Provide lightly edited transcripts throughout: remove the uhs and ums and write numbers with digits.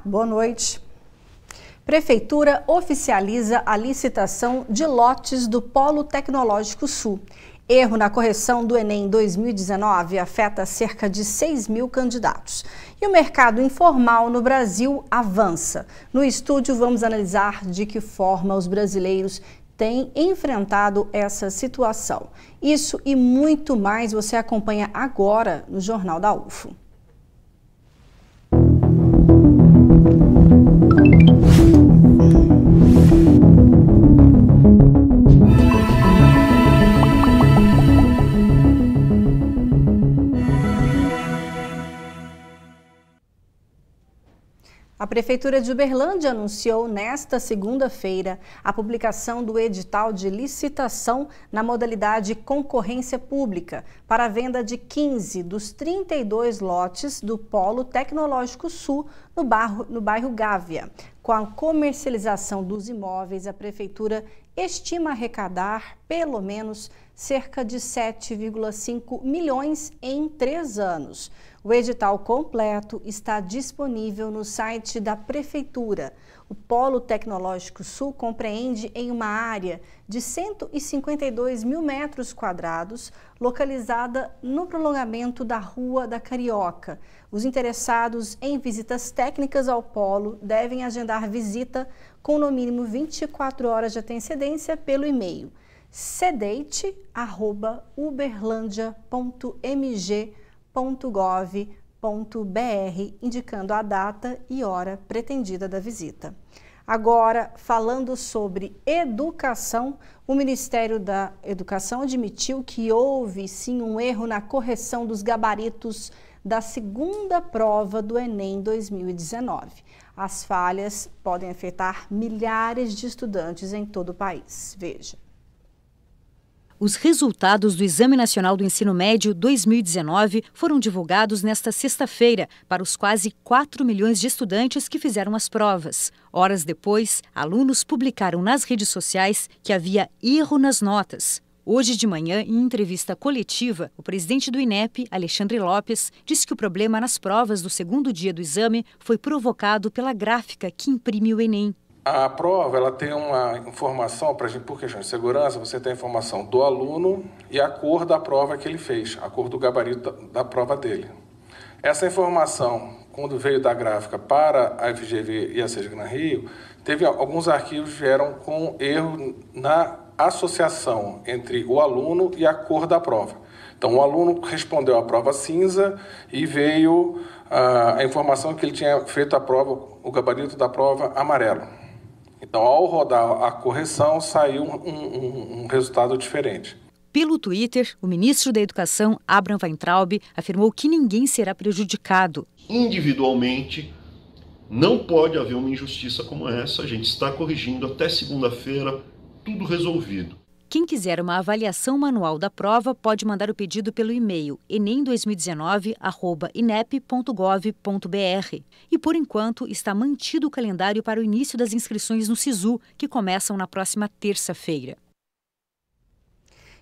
boa noite. Prefeitura oficializa a licitação de lotes do Polo Tecnológico Sul. Erro na correção do Enem 2019 afeta cerca de 6.000 candidatos. E o mercado informal no Brasil avança. No estúdio vamos analisar de que forma os brasileiros têm enfrentado essa situação. Isso e muito mais você acompanha agora no Jornal da UFO. A Prefeitura de Uberlândia anunciou nesta segunda-feira a publicação do edital de licitação na modalidade concorrência pública para a venda de 15 dos 32 lotes do Polo Tecnológico Sul no bairro Gávea. Com a comercialização dos imóveis, a Prefeitura estima arrecadar pelo menos cerca de 7,5 milhões em 3 anos. O edital completo está disponível no site da Prefeitura. O Polo Tecnológico Sul compreende em uma área de 152 mil metros quadrados, localizada no prolongamento da Rua da Carioca. Os interessados em visitas técnicas ao polo devem agendar visita com no mínimo 24 horas de antecedência pelo e-mail cedete@uberlandia.mg.gov.br, indicando a data e hora pretendida da visita. Agora, falando sobre educação, o Ministério da Educação admitiu que houve sim um erro na correção dos gabaritos da segunda prova do Enem 2019. As falhas podem afetar milhares de estudantes em todo o país. Veja. Os resultados do Exame Nacional do Ensino Médio 2019 foram divulgados nesta sexta-feira para os quase 4 milhões de estudantes que fizeram as provas. Horas depois, alunos publicaram nas redes sociais que havia erro nas notas. Hoje de manhã, em entrevista coletiva, o presidente do INEP, Alexandre Lopes, disse que o problema nas provas do segundo dia do exame foi provocado pela gráfica que imprime o Enem. A prova ela tem uma informação, por questão de segurança, você tem a informação do aluno e a cor da prova que ele fez, a cor do gabarito da prova dele. Essa informação, quando veio da gráfica para a FGV e a SESC Rio, teve alguns arquivos que vieram com erro na associação entre o aluno e a cor da prova. Então, o aluno respondeu a prova cinza e veio a informação que ele tinha feito a prova, o gabarito da prova amarelo. Então, ao rodar a correção, saiu um resultado diferente. Pelo Twitter, o ministro da Educação, Abraham Weintraub, afirmou que ninguém será prejudicado. Individualmente, não pode haver uma injustiça como essa. A gente está corrigindo até segunda-feira, tudo resolvido. Quem quiser uma avaliação manual da prova pode mandar o pedido pelo e-mail enem2019@inep.gov.br. E, por enquanto, está mantido o calendário para o início das inscrições no SISU, que começam na próxima terça-feira.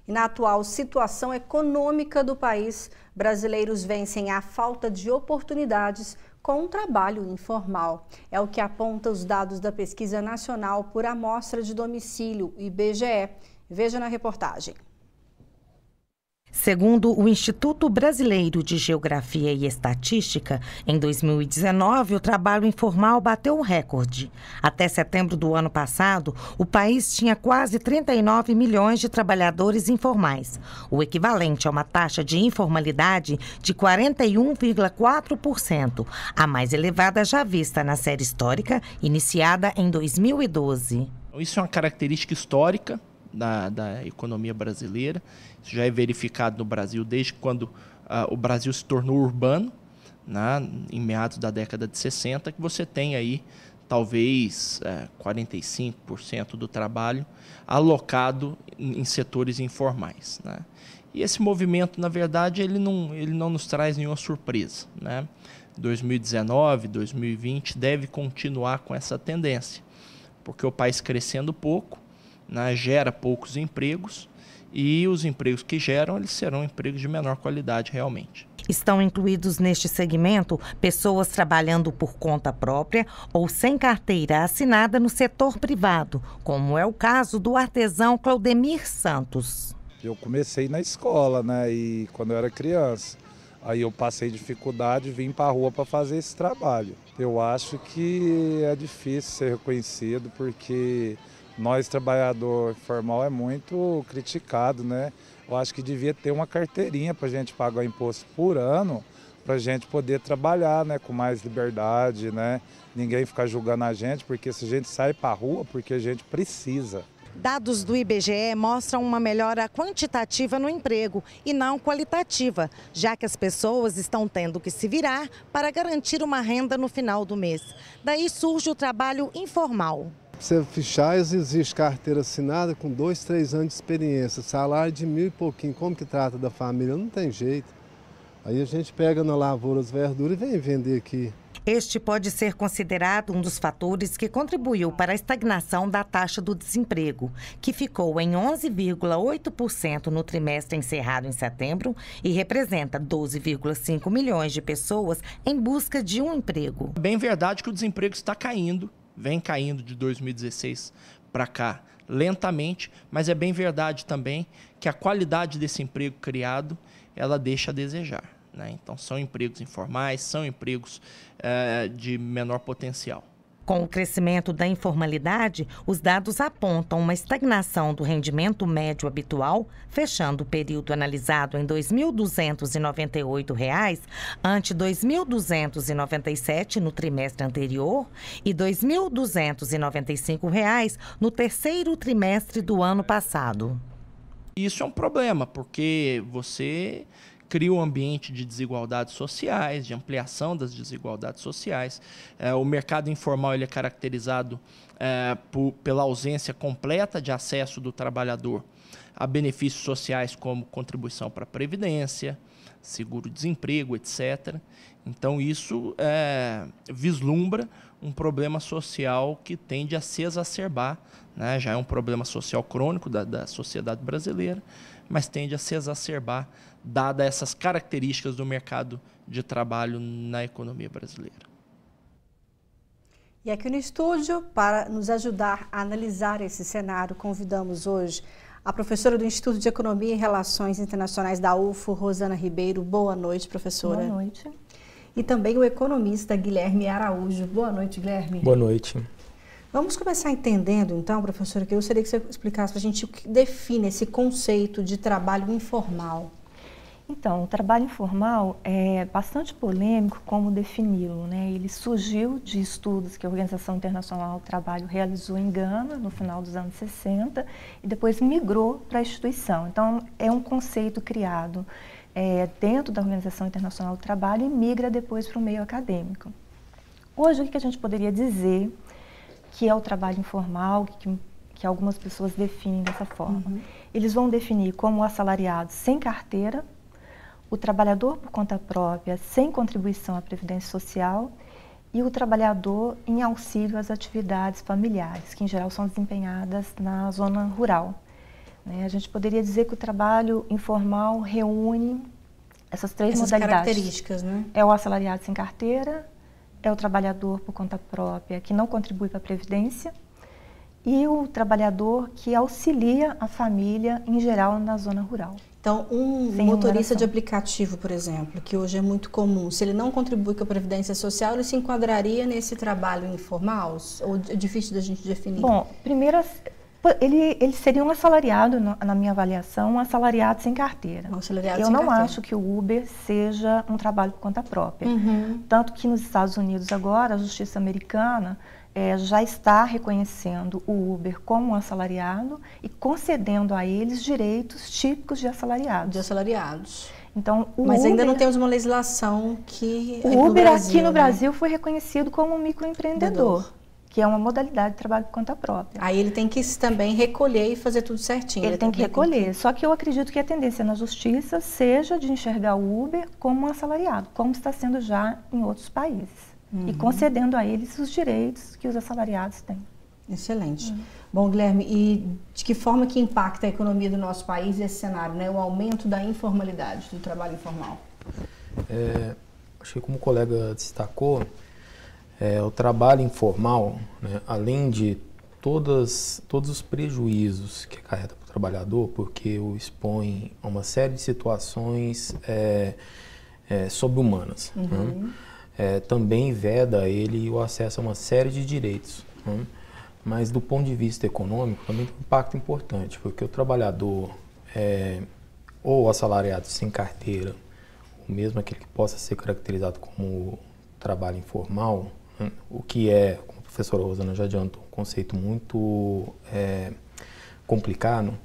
E na atual situação econômica do país, brasileiros vencem a falta de oportunidades com um trabalho informal. É o que aponta os dados da Pesquisa Nacional por Amostra de Domicílio, IBGE. Veja na reportagem. Segundo o Instituto Brasileiro de Geografia e Estatística, em 2019 o trabalho informal bateu um recorde. Até setembro do ano passado, o país tinha quase 39 milhões de trabalhadores informais, o equivalente a uma taxa de informalidade de 41,4%, a mais elevada já vista na série histórica, iniciada em 2012. Isso é uma característica histórica da economia brasileira. Isso já é verificado no Brasil desde quando o Brasil se tornou urbano, né, em meados da década de 60, que você tem aí talvez 45% do trabalho alocado em setores informais, né? E esse movimento, na verdade, ele não nos traz nenhuma surpresa, né? 2019, 2020 deve continuar com essa tendência, porque o país crescendo pouco, né, gera poucos empregos e os empregos que geram, eles serão empregos de menor qualidade realmente. Estão incluídos neste segmento pessoas trabalhando por conta própria ou sem carteira assinada no setor privado, como é o caso do artesão Claudemir Santos. Eu comecei na escola, né, e quando eu era criança. Aí eu passei dificuldade e vim para a rua para fazer esse trabalho. Eu acho que é difícil ser reconhecido porque nós, trabalhador informal, é muito criticado, né? Eu acho que devia ter uma carteirinha para a gente pagar imposto por ano, para a gente poder trabalhar, né, com mais liberdade, né? Ninguém ficar julgando a gente, porque se a gente sai para a rua, porque a gente precisa. Dados do IBGE mostram uma melhora quantitativa no emprego e não qualitativa, já que as pessoas estão tendo que se virar para garantir uma renda no final do mês. Daí surge o trabalho informal. Você fichar, existe carteira assinada com 2, 3 anos de experiência, salário de 1.000 e pouquinho, como que trata da família? Não tem jeito. Aí a gente pega na lavoura as verduras e vem vender aqui. Este pode ser considerado um dos fatores que contribuiu para a estagnação da taxa do desemprego, que ficou em 11,8% no trimestre encerrado em setembro e representa 12,5 milhões de pessoas em busca de um emprego. É bem verdade que o desemprego está caindo, vem caindo de 2016 para cá lentamente, mas é bem verdade também que a qualidade desse emprego criado, ela deixa a desejar. Então, são empregos informais, são empregos de menor potencial. Com o crescimento da informalidade, os dados apontam uma estagnação do rendimento médio habitual, fechando o período analisado em R$ 2.298, ante R$ 2.297 no trimestre anterior e R$ 2.295 no terceiro trimestre do ano passado. Isso é um problema, porque você cria um ambiente de desigualdades sociais, de ampliação das desigualdades sociais. O mercado informal ele é caracterizado pela ausência completa de acesso do trabalhador a benefícios sociais como contribuição para a Previdência, seguro-desemprego, etc. Então, isso vislumbra um problema social que tende a se exacerbar, né? Já é um problema social crônico da sociedade brasileira, mas tende a se exacerbar, dada essas características do mercado de trabalho na economia brasileira. E aqui no estúdio, para nos ajudar a analisar esse cenário, convidamos hoje a professora do Instituto de Economia e Relações Internacionais da UFO, Rosana Ribeiro. Boa noite, professora. Boa noite. E também o economista Guilherme Araújo. Boa noite, Guilherme. Boa noite. Vamos começar entendendo, então, professora, que eu gostaria que você explicasse para a gente o que define esse conceito de trabalho informal. Então, o trabalho informal é bastante polêmico como defini-lo, né? Ele surgiu de estudos que a Organização Internacional do Trabalho realizou em Gana, no final dos anos 60, e depois migrou para a instituição. Então, é um conceito criado dentro da Organização Internacional do Trabalho e migra depois para o meio acadêmico. Hoje, o que a gente poderia dizer que é o trabalho informal, que algumas pessoas definem dessa forma? Eles vão definir como o assalariado sem carteira, o trabalhador por conta própria sem contribuição à Previdência Social e o trabalhador em auxílio às atividades familiares, que em geral são desempenhadas na zona rural. A gente poderia dizer que o trabalho informal reúne essas três modalidades. Características, né? É o assalariado sem carteira, é o trabalhador por conta própria que não contribui para a Previdência e o trabalhador que auxilia a família, em geral, na zona rural. Então, um motorista de aplicativo, por exemplo, que hoje é muito comum, se ele não contribui com a Previdência Social, ele se enquadraria nesse trabalho informal? Ou é difícil da gente definir? Bom, primeiro, ele seria um assalariado, na minha avaliação, um assalariado sem carteira. Eu não acho que o Uber seja um trabalho por conta própria. Tanto que nos Estados Unidos agora, a justiça americana já está reconhecendo o Uber como um assalariado e concedendo a eles direitos típicos de assalariados. Então, Mas ainda não temos uma legislação que... O Uber aqui no Brasil foi reconhecido como um microempreendedor, que é uma modalidade de trabalho por conta própria. Aí ele tem que também recolher e fazer tudo certinho. Ele tem que recolher, só que eu acredito que a tendência na justiça seja de enxergar o Uber como um assalariado, como está sendo já em outros países. E concedendo a eles os direitos que os assalariados têm. Excelente. Bom, Guilherme, e de que forma que impacta a economia do nosso país esse cenário, né? O aumento da informalidade, do trabalho informal? Acho que como o colega destacou, o trabalho informal, né, além de todos os prejuízos que acarreta para o trabalhador, porque o expõe a uma série de situações sobre-humanas, né? Também veda a ele o acesso a uma série de direitos, né? Mas do ponto de vista econômico também tem um impacto importante, porque o trabalhador ou assalariado sem carteira, ou mesmo aquele que possa ser caracterizado como trabalho informal, né? O que como a professora Rosana já adiantou, um conceito muito complicado.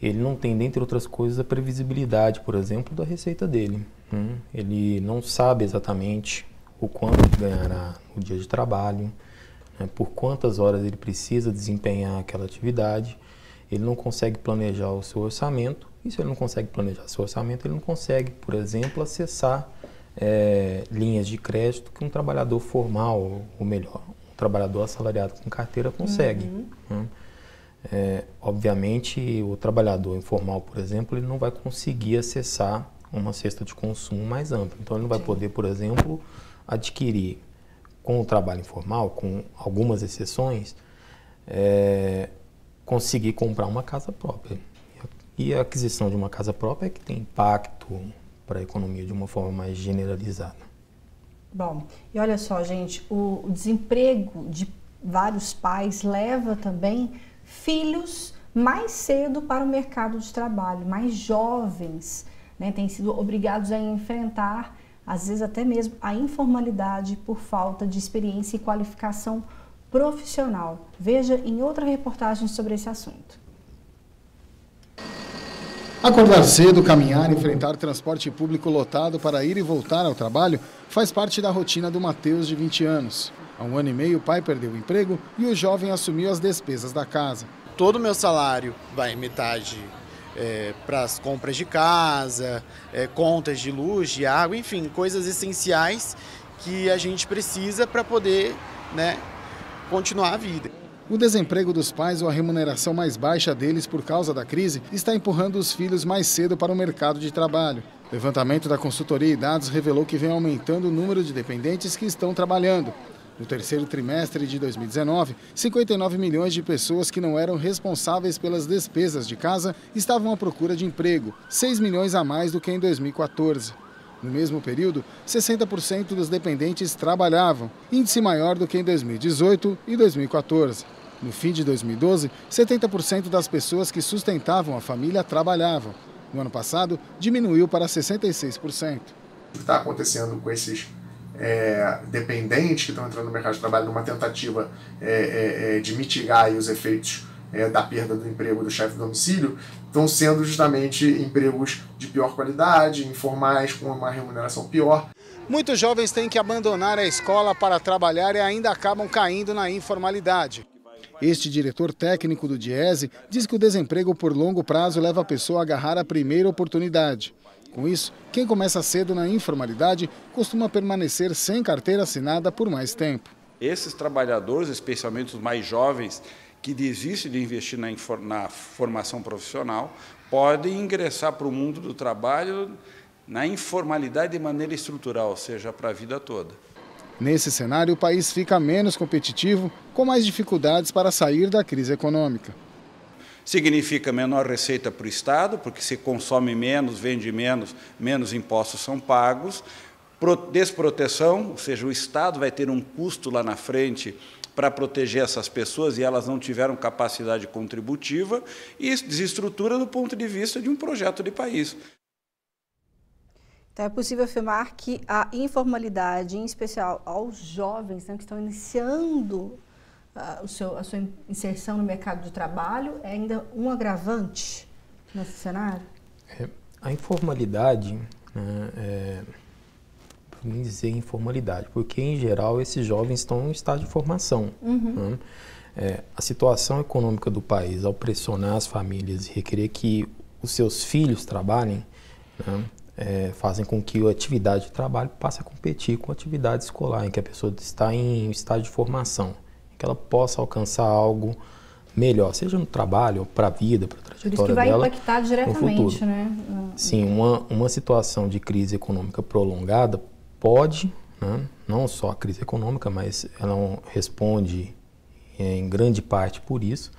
Ele não tem, dentre outras coisas, a previsibilidade, por exemplo, da receita dele, né? Ele não sabe exatamente o quanto ele ganhará no dia de trabalho, né? Por quantas horas ele precisa desempenhar aquela atividade. Ele não consegue planejar o seu orçamento, e se ele não consegue planejar o seu orçamento, ele não consegue, por exemplo, acessar linhas de crédito que um trabalhador formal, ou melhor, um trabalhador assalariado com carteira consegue, né? Obviamente, o trabalhador informal, por exemplo, ele não vai conseguir acessar uma cesta de consumo mais ampla. Então, ele não vai poder, por exemplo, adquirir com o trabalho informal, com algumas exceções, conseguir comprar uma casa própria. E a aquisição de uma casa própria é que tem impacto para a economia de uma forma mais generalizada. Bom, e olha só, gente, o desemprego de vários pais leva também filhos mais cedo para o mercado de trabalho, mais jovens, né, têm sido obrigados a enfrentar, às vezes até mesmo, a informalidade por falta de experiência e qualificação profissional. Veja em outra reportagem sobre esse assunto. Acordar cedo, caminhar, enfrentar transporte público lotado para ir e voltar ao trabalho faz parte da rotina do Matheus, de 20 anos. Há 1 ano e meio, o pai perdeu o emprego e o jovem assumiu as despesas da casa. Todo o meu salário vai metade para as compras de casa, contas de luz, de água, enfim, coisas essenciais que a gente precisa para poder, né, continuar a vida. O desemprego dos pais ou a remuneração mais baixa deles por causa da crise está empurrando os filhos mais cedo para o mercado de trabalho. O levantamento da consultoria e dados revelou que vem aumentando o número de dependentes que estão trabalhando. No terceiro trimestre de 2019, 59 milhões de pessoas que não eram responsáveis pelas despesas de casa estavam à procura de emprego, 6 milhões a mais do que em 2014. No mesmo período, 60% dos dependentes trabalhavam, índice maior do que em 2018 e 2014. No fim de 2012, 70% das pessoas que sustentavam a família trabalhavam. No ano passado, diminuiu para 66%. O que está acontecendo com esses dependentes que estão entrando no mercado de trabalho numa tentativa de mitigar os efeitos da perda do emprego do chefe do domicílio, estão sendo justamente empregos de pior qualidade, informais, com uma remuneração pior. Muitos jovens têm que abandonar a escola para trabalhar e ainda acabam caindo na informalidade. Este diretor técnico do Diese diz que o desemprego por longo prazo leva a pessoa a agarrar a primeira oportunidade. Com isso, quem começa cedo na informalidade costuma permanecer sem carteira assinada por mais tempo. Esses trabalhadores, especialmente os mais jovens, que desistem de investir na formação profissional, podem ingressar para o mundo do trabalho na informalidade de maneira estrutural, ou seja, para a vida toda. Nesse cenário, o país fica menos competitivo, com mais dificuldades para sair da crise econômica. Significa menor receita para o Estado, porque se consome menos, vende menos, menos impostos são pagos. Desproteção, ou seja, o Estado vai ter um custo lá na frente para proteger essas pessoas e elas não tiveram capacidade contributiva, e desestrutura do ponto de vista de um projeto de país. Então é possível afirmar que a informalidade, em especial aos jovens, né, que estão iniciando a sua inserção no mercado de trabalho, é ainda um agravante nesse cenário? A informalidade, nem dizer informalidade, porque em geral esses jovens estão em estágio de formação. A situação econômica do país, ao pressionar as famílias e requerer que os seus filhos trabalhem, fazem com que a atividade de trabalho passe a competir com a atividade escolar, em que a pessoa está em estágio de formação, em que ela possa alcançar algo melhor, seja no trabalho, ou para a vida, para a trajetória dela. Por isso que vai impactar diretamente, né? Sim, uma situação de crise econômica prolongada pode, né, não só a crise econômica, mas ela responde em grande parte por isso.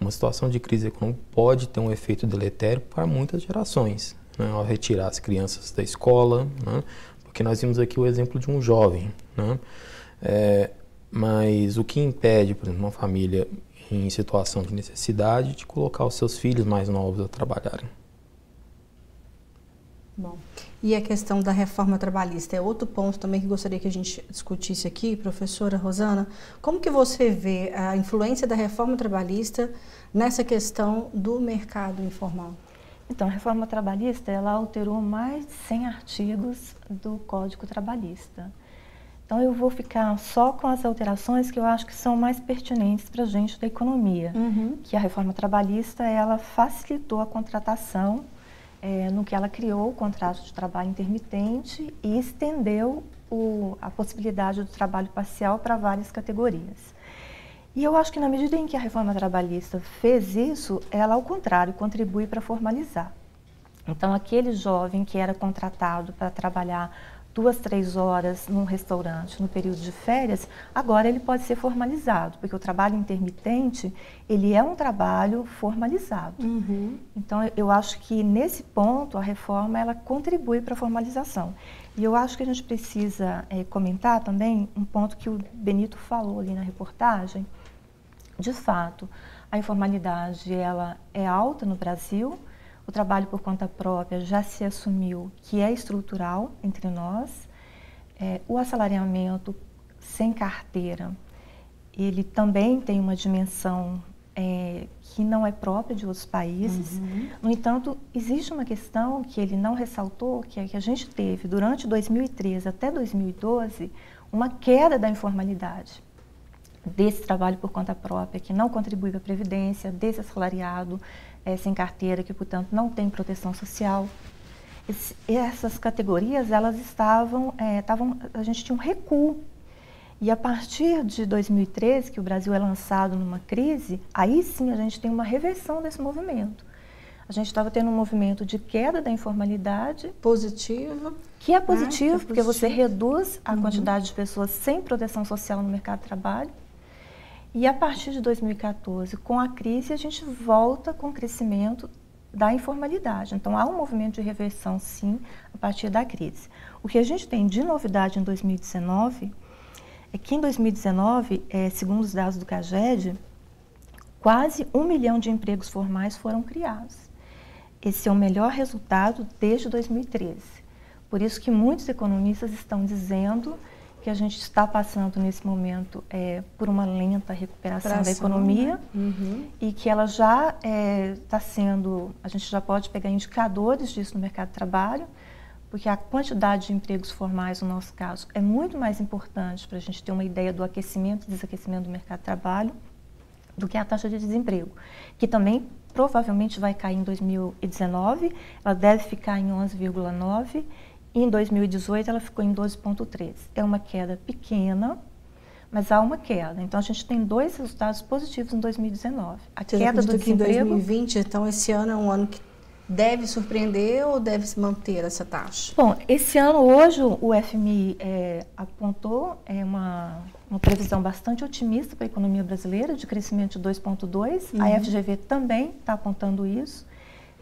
Uma situação de crise econômica pode ter um efeito deletério para muitas gerações, né, ao retirar as crianças da escola, né, porque nós vimos aqui o exemplo de um jovem, né, mas o que impede, por exemplo, uma família em situação de necessidade de colocar os seus filhos mais novos a trabalharem? Bom, e a questão da reforma trabalhista é outro ponto também que gostaria que a gente discutisse aqui, professora Rosana. Como que você vê a influência da reforma trabalhista nessa questão do mercado informal? Então, a reforma trabalhista, ela alterou mais de 100 artigos do Código Trabalhista. Então, eu vou ficar só com as alterações que eu acho que são mais pertinentes para a gente da economia. Que a reforma trabalhista, ela facilitou a contratação, no que ela criou o contrato de trabalho intermitente e estendeu a possibilidade do trabalho parcial para várias categorias. E eu acho que na medida em que a reforma trabalhista fez isso, ela, ao contrário, contribui para formalizar. Então, aquele jovem que era contratado para trabalhar 2, 3 horas num restaurante no período de férias, agora ele pode ser formalizado, porque o trabalho intermitente, ele é um trabalho formalizado. Então, eu acho que nesse ponto a reforma, ela contribui para a formalização. E eu acho que a gente precisa comentar também um ponto que o Benito falou ali na reportagem. De fato, a informalidade, ela é alta no Brasil. O trabalho por conta própria já se assumiu que é estrutural entre nós. O assalariamento sem carteira, ele também tem uma dimensão que não é própria de outros países. No entanto, existe uma questão que ele não ressaltou, que é que a gente teve durante 2013 até 2012 uma queda da informalidade, desse trabalho por conta própria, que não contribui para a Previdência, desse assalariado sem carteira, que, portanto, não tem proteção social. Essas categorias, elas a gente tinha um recuo. E a partir de 2013, que o Brasil é lançado numa crise, aí sim a gente tem uma reversão desse movimento. A gente estava tendo um movimento de queda da informalidade. Positivo. Que é positivo, porque você reduz a quantidade de pessoas sem proteção social no mercado de trabalho. E a partir de 2014, com a crise, a gente volta com o crescimento da informalidade. Então, há um movimento de reversão, sim, a partir da crise. O que a gente tem de novidade em 2019 é que, em 2019, segundo os dados do CAGED, quase 1 milhão de empregos formais foram criados. Esse é o melhor resultado desde 2013. Por isso que muitos economistas estão dizendo que a gente está passando nesse momento por uma lenta recuperação da economia, e que ela já está sendo, a gente já pode pegar indicadores disso no mercado de trabalho, porque a quantidade de empregos formais, no nosso caso, é muito mais importante para a gente ter uma ideia do aquecimento e desaquecimento do mercado de trabalho do que a taxa de desemprego, que também provavelmente vai cair em 2019, ela deve ficar em 11,9%, e em 2018 ela ficou em 12,3%. É uma queda pequena, mas há uma queda. Então, a gente tem 2 resultados positivos em 2019. A queda do desemprego... Em 2020, então, esse ano é um ano que deve surpreender ou deve se manter essa taxa? Bom, esse ano, hoje, o FMI apontou uma previsão bastante otimista para a economia brasileira, de crescimento de 2,2%. A FGV também está apontando isso.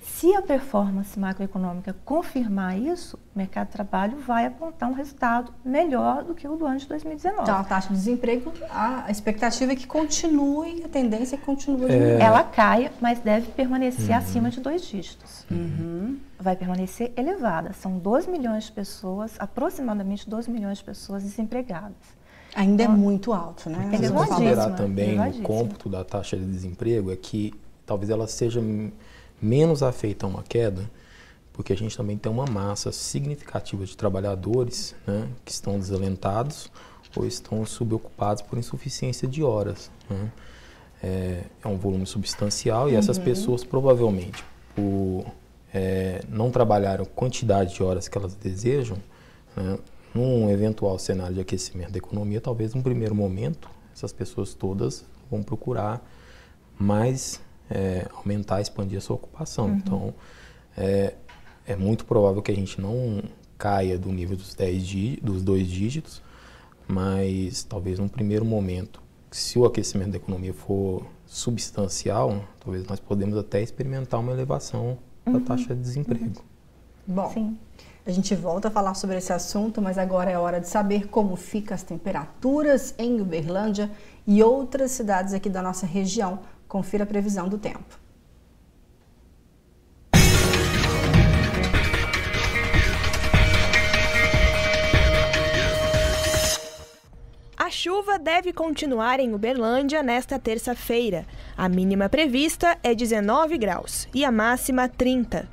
Se a performance macroeconômica confirmar isso, o mercado de trabalho vai apontar um resultado melhor do que o do ano de 2019. Então, a taxa de desemprego, a expectativa é que continue, a tendência é que continue diminuindo. Ela caia, mas deve permanecer acima de 2 dígitos. Vai permanecer elevada. São 12 milhões de pessoas, aproximadamente 12 milhões de pessoas desempregadas. Ainda então, é muito alto, né? Se considerar também o cômputo da taxa de desemprego, é que talvez ela seja menos afeita a uma queda, porque a gente também tem uma massa significativa de trabalhadores, né, que estão desalentados ou estão subocupados por insuficiência de horas. Né? É um volume substancial e essas pessoas provavelmente, por não trabalharem a quantidade de horas que elas desejam, né, num eventual cenário de aquecimento da economia, talvez num primeiro momento essas pessoas todas vão procurar mais aumentar, expandir a sua ocupação. Então, é muito provável que a gente não caia do nível dos 2 dígitos, mas talvez num primeiro momento, se o aquecimento da economia for substancial, talvez nós podemos até experimentar uma elevação da taxa de desemprego. Bom, sim. A gente volta a falar sobre esse assunto, mas agora é hora de saber como ficam as temperaturas em Uberlândia e outras cidades aqui da nossa região. Confira a previsão do tempo. A chuva deve continuar em Uberlândia nesta terça-feira. A mínima prevista é 19 graus e a máxima 30.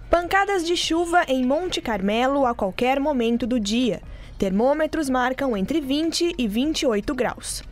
Pancadas de chuva em Monte Carmelo a qualquer momento do dia. Termômetros marcam entre 20 e 28 graus.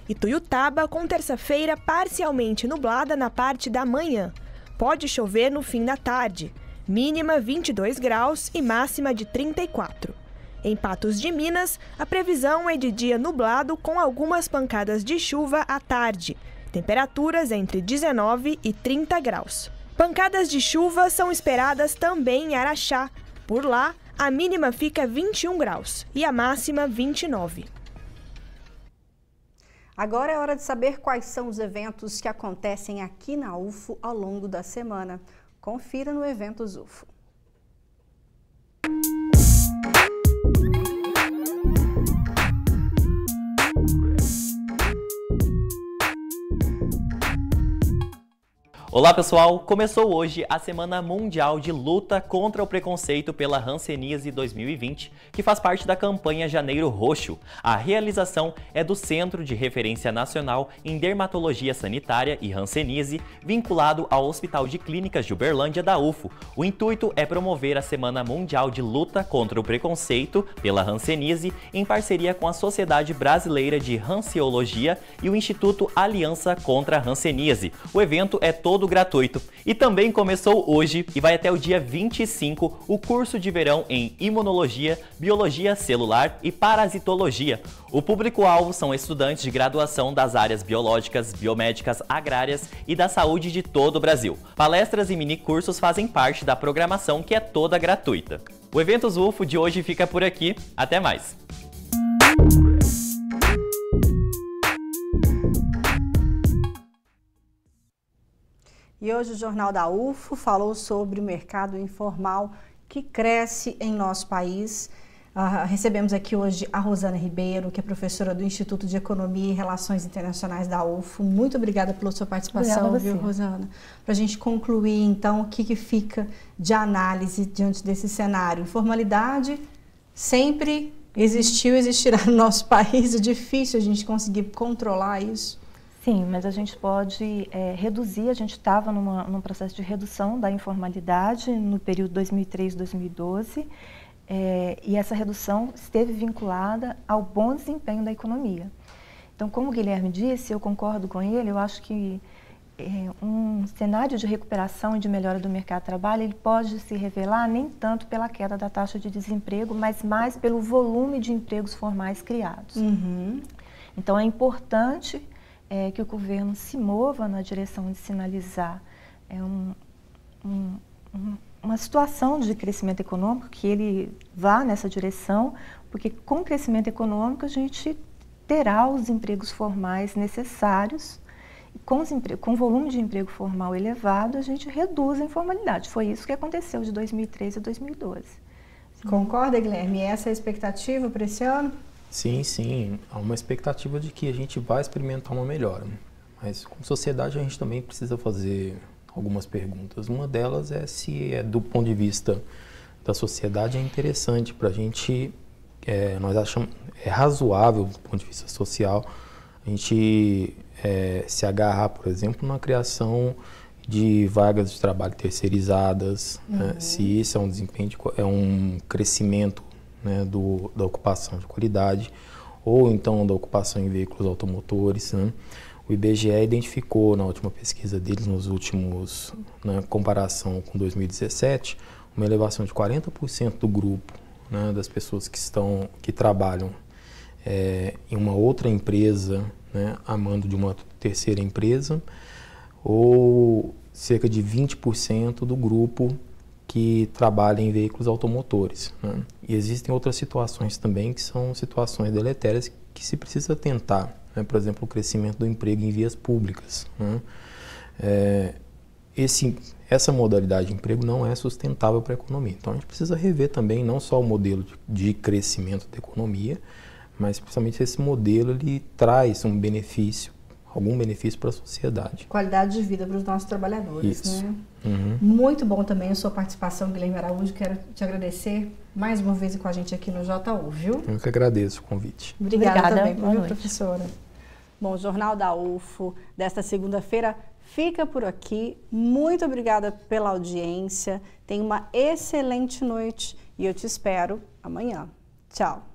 Ituiutaba com terça-feira parcialmente nublada na parte da manhã. Pode chover no fim da tarde. Mínima 22 graus e máxima de 34. Em Patos de Minas, a previsão é de dia nublado com algumas pancadas de chuva à tarde. Temperaturas entre 19 e 30 graus. Pancadas de chuva são esperadas também em Araxá. Por lá, a mínima fica 21 graus e a máxima 29. Agora é hora de saber quais são os eventos que acontecem aqui na UFO ao longo da semana. Confira no Eventos UFO. Olá pessoal, começou hoje a Semana Mundial de Luta contra o Preconceito pela Hanseníase 2020, que faz parte da campanha Janeiro Roxo. A realização é do Centro de Referência Nacional em Dermatologia Sanitária e Hanseníase, vinculado ao Hospital de Clínicas de Uberlândia da UFO. O intuito é promover a Semana Mundial de Luta contra o Preconceito pela Hanseníase em parceria com a Sociedade Brasileira de Hanseologia e o Instituto Aliança contra a Hanseníase. O evento é todo gratuito. E também começou hoje e vai até o dia 25 o curso de verão em Imunologia, Biologia Celular e Parasitologia. O público-alvo são estudantes de graduação das áreas biológicas, biomédicas, agrárias e da saúde de todo o Brasil. Palestras e minicursos fazem parte da programação que é toda gratuita. O Eventos UFO de hoje fica por aqui. Até mais! E hoje o Jornal da UFO falou sobre o mercado informal que cresce em nosso país. Recebemos aqui hoje a Rosana Ribeiro, que é professora do Instituto de Economia e Relações Internacionais da UFO. Muito obrigada pela sua participação, viu, Rosana? Para a gente concluir, então, o que fica de análise diante desse cenário. Informalidade sempre existiu e existirá no nosso país. É difícil a gente conseguir controlar isso. Sim, mas a gente pode reduzir, a gente estava num processo de redução da informalidade no período 2003-2012 e essa redução esteve vinculada ao bom desempenho da economia. Então, como o Guilherme disse, eu concordo com ele, eu acho que um cenário de recuperação e de melhora do mercado de trabalho, ele pode se revelar nem tanto pela queda da taxa de desemprego, mas mais pelo volume de empregos formais criados. Então, é importante que o governo se mova na direção de sinalizar uma situação de crescimento econômico, que ele vá nessa direção, porque com o crescimento econômico a gente terá os empregos formais necessários, e com o volume de emprego formal elevado a gente reduz a informalidade. Foi isso que aconteceu de 2013 a 2012. Concorda, Guilherme? Essa é a expectativa para esse ano? Sim, sim. Há uma expectativa de que a gente vai experimentar uma melhora. Mas, como sociedade, a gente também precisa fazer algumas perguntas. Uma delas é se, do ponto de vista da sociedade, é interessante para a gente, nós achamos, é razoável do ponto de vista social, a gente se agarrar, por exemplo, na criação de vagas de trabalho terceirizadas, se isso é um desempenho, é um crescimento, né, da ocupação de qualidade, ou então da ocupação em veículos automotores, né? O IBGE identificou na última pesquisa deles, nos últimos, na comparação com 2017, uma elevação de 40% do grupo, né, das pessoas que trabalham em uma outra empresa, né, a mando de uma terceira empresa, ou cerca de 20% do grupo que trabalha em veículos automotores, né? E existem outras situações também que são situações deletérias que se precisa tentar, né? Por exemplo, o crescimento do emprego em vias públicas, né? Essa modalidade de emprego não é sustentável para a economia. Então a gente precisa rever também não só o modelo de crescimento da economia, mas principalmente esse modelo ele traz algum benefício para a sociedade. Qualidade de vida para os nossos trabalhadores, Isso. né? Uhum. Muito bom também a sua participação, Guilherme Araújo. Quero te agradecer mais uma vez com a gente aqui no JU, viu? Eu que agradeço o convite. Obrigada também, boa noite. professora. Bom, o Jornal da UFO desta segunda-feira fica por aqui. Muito obrigada pela audiência. Tenha uma excelente noite e eu te espero amanhã. Tchau.